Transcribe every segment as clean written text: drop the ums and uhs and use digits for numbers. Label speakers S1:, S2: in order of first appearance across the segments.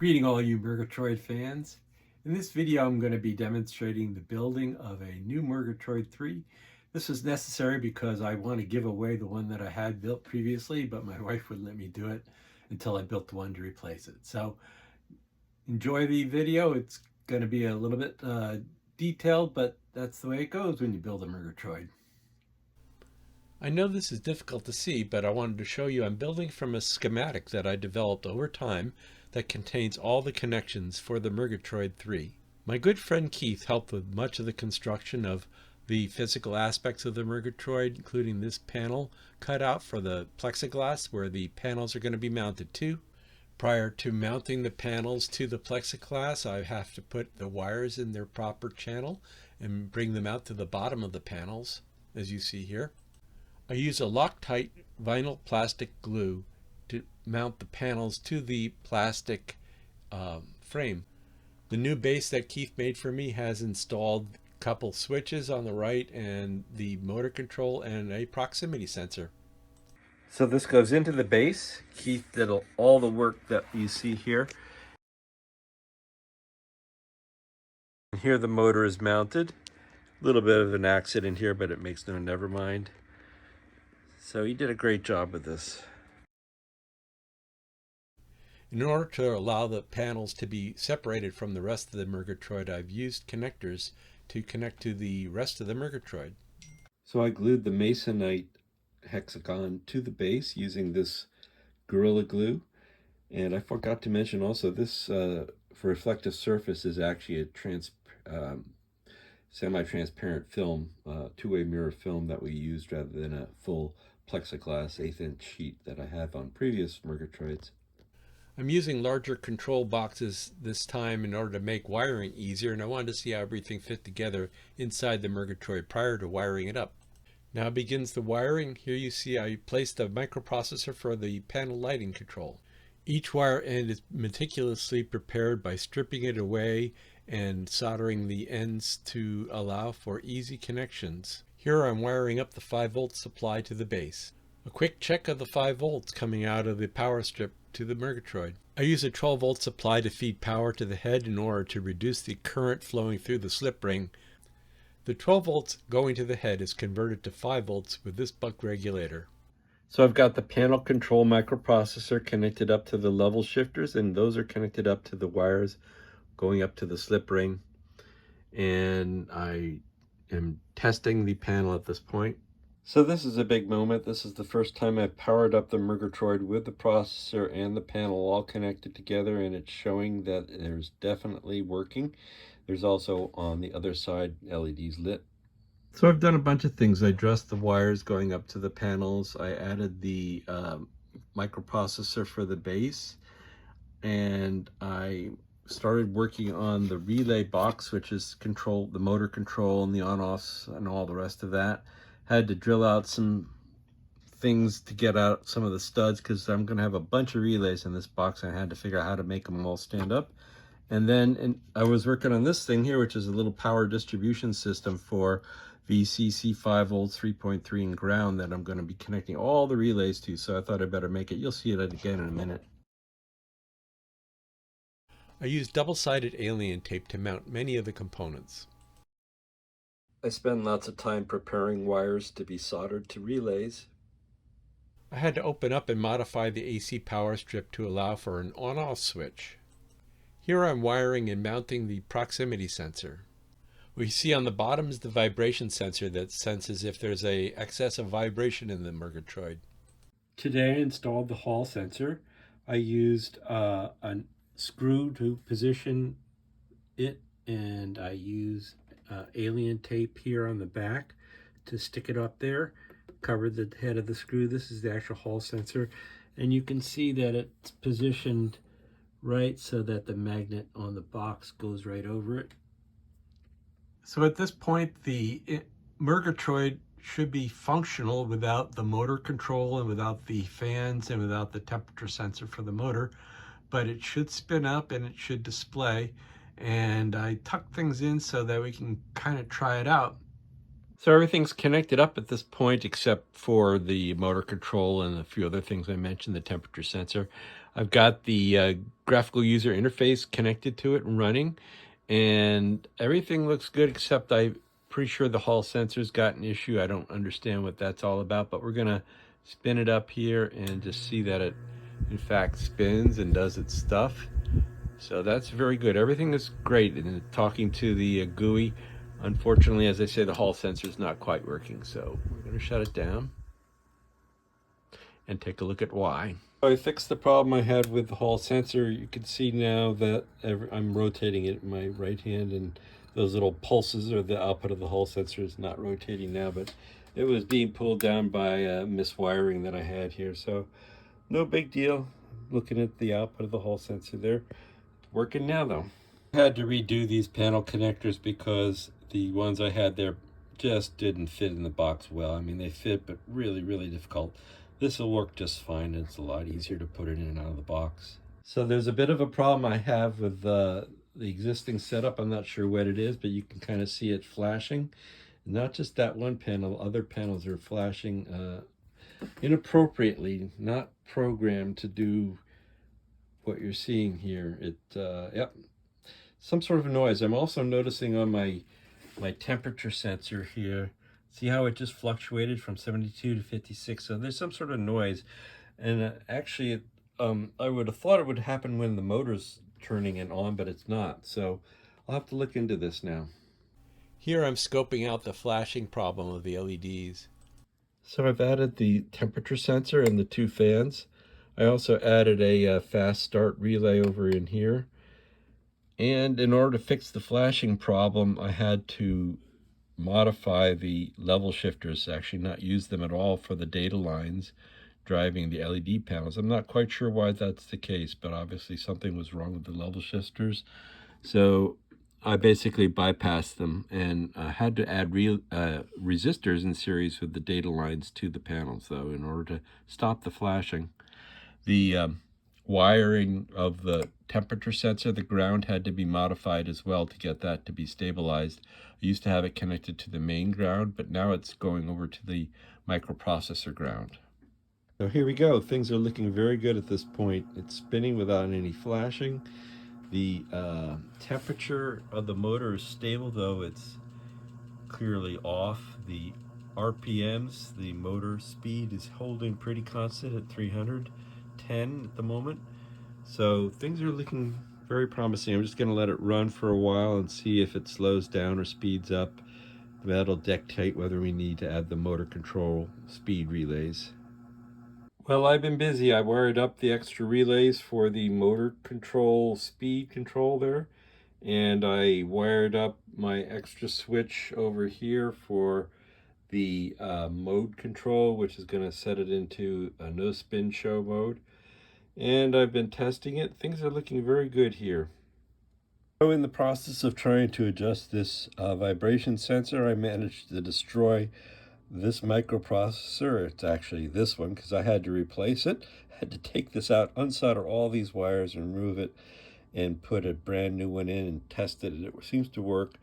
S1: Greeting all you Murgetroid fans. In this video I'm going to be demonstrating the building of a new Murgetroid 3. This was necessary because I want to give away the one that I had built previously, but my wife wouldn't let me do it until I built the one to replace it. So enjoy the video. It's going to be a little bit detailed, but that's the way it goes when you build a Murgetroid.
S2: I know this is difficult to see, but I wanted to show you I'm building from a schematic that I developed over time that contains all the connections for the Murgetroid 3. My good friend Keith helped with much of the construction of the physical aspects of the Murgetroid, including this panel cut out for the plexiglass where the panels are going to be mounted to. Prior to mounting the panels to the plexiglass, I have to put the wires in their proper channel and bring them out to the bottom of the panels, as you see here. I use a Loctite vinyl plastic glue to mount the panels to the plastic frame. The new base that Keith made for me has installed a couple switches on the right and the motor control and a proximity sensor.
S1: So this goes into the base. Keith did all the work that you see here. And here the motor is mounted. A little bit of an accident here, but it makes no never mind. So he did a great job with this.
S2: In order to allow the panels to be separated from the rest of the Murgetroid, I've used connectors to connect to the rest of the Murgetroid.
S1: So I glued the masonite hexagon to the base using this Gorilla Glue. And I forgot to mention also this for reflective surface is actually a semi-transparent film, two-way mirror film that we used rather than a full plexiglass 1/8" sheet that I have on previous Murgetroids.
S2: I'm using larger control boxes this time in order to make wiring easier, and I wanted to see how everything fit together inside the Murgetroid prior to wiring it up. Now begins the wiring. Here you see I placed a microprocessor for the panel lighting control. Each wire end is meticulously prepared by stripping it away and soldering the ends to allow for easy connections. Here I'm wiring up the 5-volt supply to the base. A quick check of the 5 volts coming out of the power strip to the Murgetroid. I use a 12-volt supply to feed power to the head in order to reduce the current flowing through the slip ring. The 12 volts going to the head is converted to 5 volts with this buck regulator.
S1: So I've got the panel control microprocessor connected up to the level shifters, and those are connected up to the wires going up to the slip ring. And I am testing the panel at this point. So this is a big moment. This is the first time I've powered up the Murgetroid with the processor and the panel all connected together, and it's showing that there's definitely working. There's also on the other side LEDs lit. So I've done a bunch of things. I dressed the wires going up to the panels. I added the microprocessor for the base, and I started working on the relay box, which is the motor control and the on-offs and all the rest of that. Had to drill out some things to get out some of the studs because I'm going to have a bunch of relays in this box, and I had to figure out how to make them all stand up. And then I was working on this thing here, which is a little power distribution system for VCC 5 volts, 3.3 and ground that I'm going to be connecting all the relays to. So I thought I'd better make it. You'll see it again in a minute.
S2: I used double-sided alien tape to mount many of the components.
S1: I spend lots of time preparing wires to be soldered to relays.
S2: I had to open up and modify the AC power strip to allow for an on-off switch. Here I'm wiring and mounting the proximity sensor. What you see on the bottom is the vibration sensor that senses if there's an excess of vibration in the Murgetroid.
S1: Today I installed the Hall sensor. I used a screw to position it, and I used alien tape here on the back to stick it up there, cover the head of the screw. This is the actual Hall sensor, and you can see that it's positioned right so that the magnet on the box goes right over it. So at this point the Murgetroid should be functional without the motor control and without the fans and without the temperature sensor for the motor, but it should spin up and it should display. And I tucked things in so that we can kind of try it out. So everything's connected up at this point except for the motor control and a few other things I mentioned, the temperature sensor. I've got the graphical user interface connected to it and running, and everything looks good except I'm pretty sure the Hall sensor's got an issue. I don't understand what that's all about, but we're gonna spin it up here and just see that it in fact spins and does its stuff. So that's very good. Everything is great. And talking to the GUI, unfortunately, as I say, the Hall sensor is not quite working. So we're going to shut it down and take a look at why. I fixed the problem I had with the Hall sensor. You can see now that I'm rotating it in my right hand, and those little pulses are the output of the Hall sensor is not rotating now, but it was being pulled down by miswiring that I had here. So no big deal. Looking at the output of the Hall sensor there. Working now though. I had to redo these panel connectors because the ones I had there just didn't fit in the box well. I mean, they fit, but really difficult. This will work just fine. It's a lot easier to put it in and out of the box. So there's a bit of a problem I have with the existing setup. I'm not sure what it is, but you can kind of see it flashing. Not just that one panel, other panels are flashing inappropriately, not programmed to do what you're seeing here. Yep, some sort of noise. I'm also noticing on my temperature sensor here, see how it just fluctuated from 72 to 56. So there's some sort of noise, and actually I would have thought it would happen when the motor's turning it on, but it's not. So I'll have to look into this now.
S2: Here I'm scoping out the flashing problem of the LEDs.
S1: So I've added the temperature sensor and the two fans. I also added a fast start relay over in here. And in order to fix the flashing problem, I had to modify the level shifters, actually not use them at all for the data lines driving the LED panels. I'm not quite sure why that's the case, but obviously something was wrong with the level shifters. So I basically bypassed them and had to add resistors in series with the data lines to the panels, though, in order to stop the flashing. The wiring of the temperature sensor, the ground had to be modified as well to get that to be stabilized. I used to have it connected to the main ground, but now it's going over to the microprocessor ground. So here we go. Things are looking very good at this point. It's spinning without any flashing. The temperature of the motor is stable, though it's clearly off. The RPMs, the motor speed, is holding pretty constant at 310 at the moment. So things are looking very promising. I'm just going to let it run for a while and see if it slows down or speeds up. That'll dictate whether we need to add the motor control speed relays. Well, I've been busy. I wired up the extra relays for the motor control speed control there, and I wired up my extra switch over here for the mode control, which is going to set it into a no spin show mode. And I've been testing it. Things are looking very good here. So in the process of trying to adjust this vibration sensor, I managed to destroy this microprocessor. It's actually this one, because I had to replace it. I had to take this out, unsolder all these wires and remove it, and put a brand new one in and test it. It seems to work.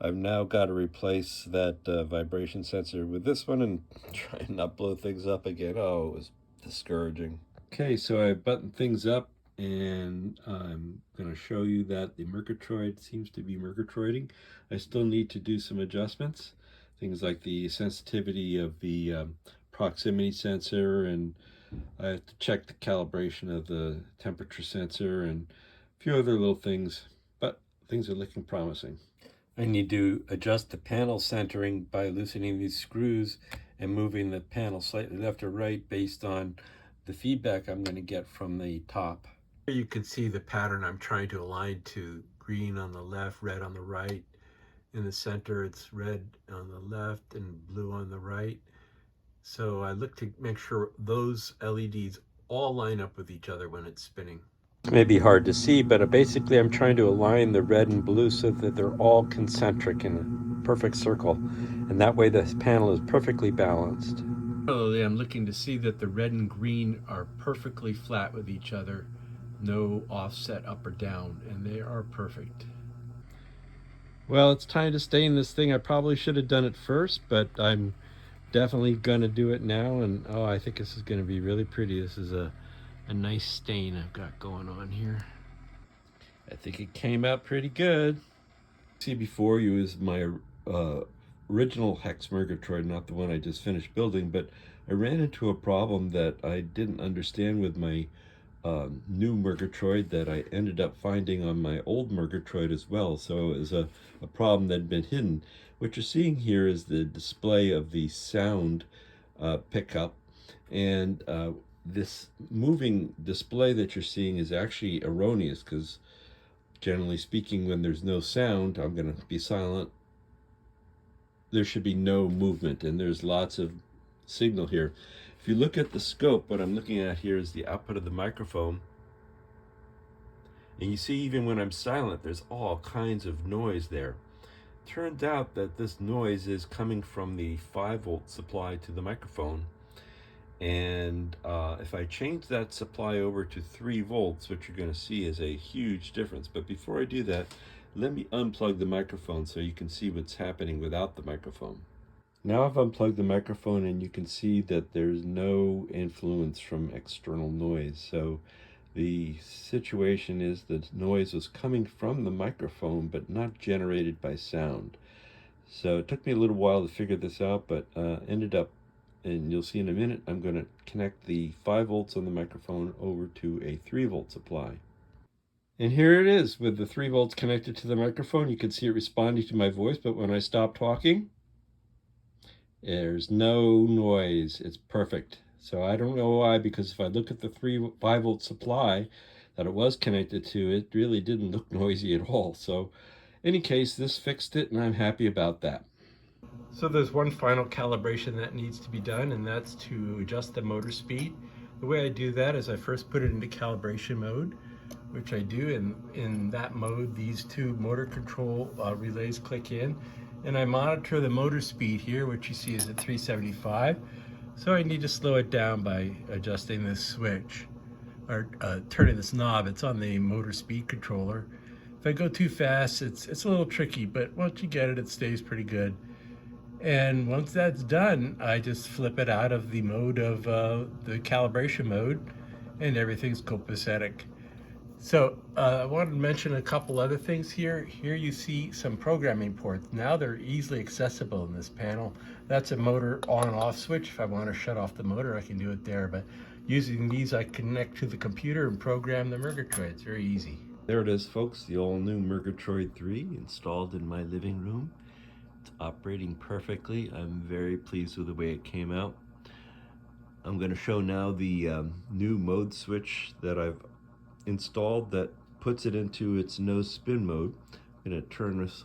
S1: I've now got to replace that vibration sensor with this one and try and not blow things up again. Oh, it was discouraging. Okay, so I buttoned things up, and I'm going to show you that the Murgetroid seems to be Murgetroiding. I still need to do some adjustments, things like the sensitivity of the proximity sensor, and I have to check the calibration of the temperature sensor and a few other little things, but things are looking promising. I need to adjust the panel centering by loosening these screws and moving the panel slightly left or right based on the feedback I'm going to get from the top. Here you can see the pattern I'm trying to align to: green on the left, red on the right. In the center it's red on the left and blue on the right. So I look to make sure those LEDs all line up with each other when it's spinning. It may be hard to see, but basically I'm trying to align the red and blue so that they're all concentric in a perfect circle, and that way the panel is perfectly balanced. Similarly, I'm looking to see that the red and green are perfectly flat with each other, no offset up or down, and they are perfect. Well, it's time to stain this thing. I probably should have done it first, but I'm definitely gonna do it now, and oh, I think this is gonna be really pretty. This is a a nice stain I've got going on here. I think it came out pretty good. See before you is my original hex Murgetroid, not the one I just finished building, but I ran into a problem that I didn't understand with my new Murgetroid that I ended up finding on my old Murgetroid as well. So it was a problem that had been hidden. What you're seeing here is the display of the sound pickup, and this moving display that you're seeing is actually erroneous, because generally speaking, when there's no sound, I'm going to be silent, there should be no movement, and there's lots of signal here. If you look at the scope, what I'm looking at here is the output of the microphone, and you see even when I'm silent, there's all kinds of noise there. Turns out that this noise is coming from the 5-volt supply to the microphone, and if I change that supply over to 3 volts, what you're going to see is a huge difference. But before I do that, let me unplug the microphone so you can see what's happening without the microphone. Now I've unplugged the microphone, and you can see that there's no influence from external noise. So the situation is the noise was coming from the microphone but not generated by sound. So it took me a little while to figure this out, but ended up, and you'll see in a minute, I'm going to connect the 5 volts on the microphone over to a 3 volt supply. And here it is with the 3 volts connected to the microphone. You can see it responding to my voice, but when I stop talking, there's no noise. It's perfect. So I don't know why, because if I look at the 5 volt supply that it was connected to, it really didn't look noisy at all. So in any case, this fixed it, and I'm happy about that. So there's one final calibration that needs to be done, and that's to adjust the motor speed. The way I do that is I first put it into calibration mode, which I do. In that mode, these two motor control relays click in, and I monitor the motor speed here, which you see is at 375. So I need to slow it down by adjusting this switch, or turning this knob. It's on the motor speed controller. If I go too fast, it's a little tricky, but once you get it, it stays pretty good. And once that's done, I just flip it out of the mode of the calibration mode, and everything's copacetic. So I wanted to mention a couple other things here. Here you see some programming ports. Now they're easily accessible in this panel. That's a motor on and off switch. If I want to shut off the motor, I can do it there. But using these, I connect to the computer and program the Murgetroid. It's very easy. There it is, folks, the all-new Murgetroid 3 installed in my living room. It's operating perfectly. I'm very pleased with the way it came out. I'm going to show now the new mode switch that I've installed that puts it into its no spin mode. I'm going to turn this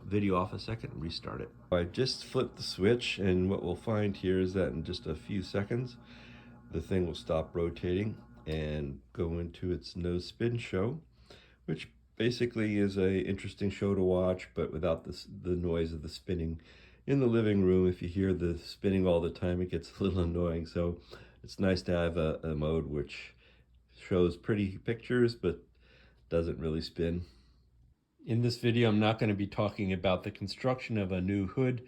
S1: video off a second and restart it. I just flipped the switch, and what we'll find here is that in just a few seconds the thing will stop rotating and go into its no spin show, which basically is a interesting show to watch, but without the noise of the spinning in the living room. If you hear the spinning all the time, it gets a little annoying. So it's nice to have a mode which shows pretty pictures but doesn't really spin. In this video, I'm not going to be talking about the construction of a new hood,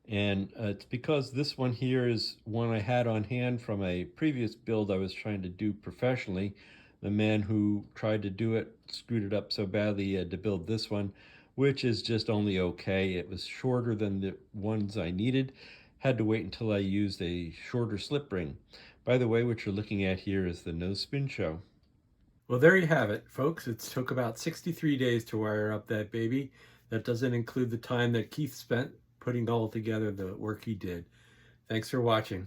S1: and it's because this one here is one I had on hand from a previous build I was trying to do professionally. The man who tried to do it screwed it up so badly he had to build this one, which is just only okay. It was shorter than the ones I needed. Had to wait until I used a shorter slip ring. By the way, what you're looking at here is the no spin show. Well, there you have it, folks. It took about 63 days to wire up that baby. That doesn't include the time that Keith spent putting all together the work he did. Thanks for watching.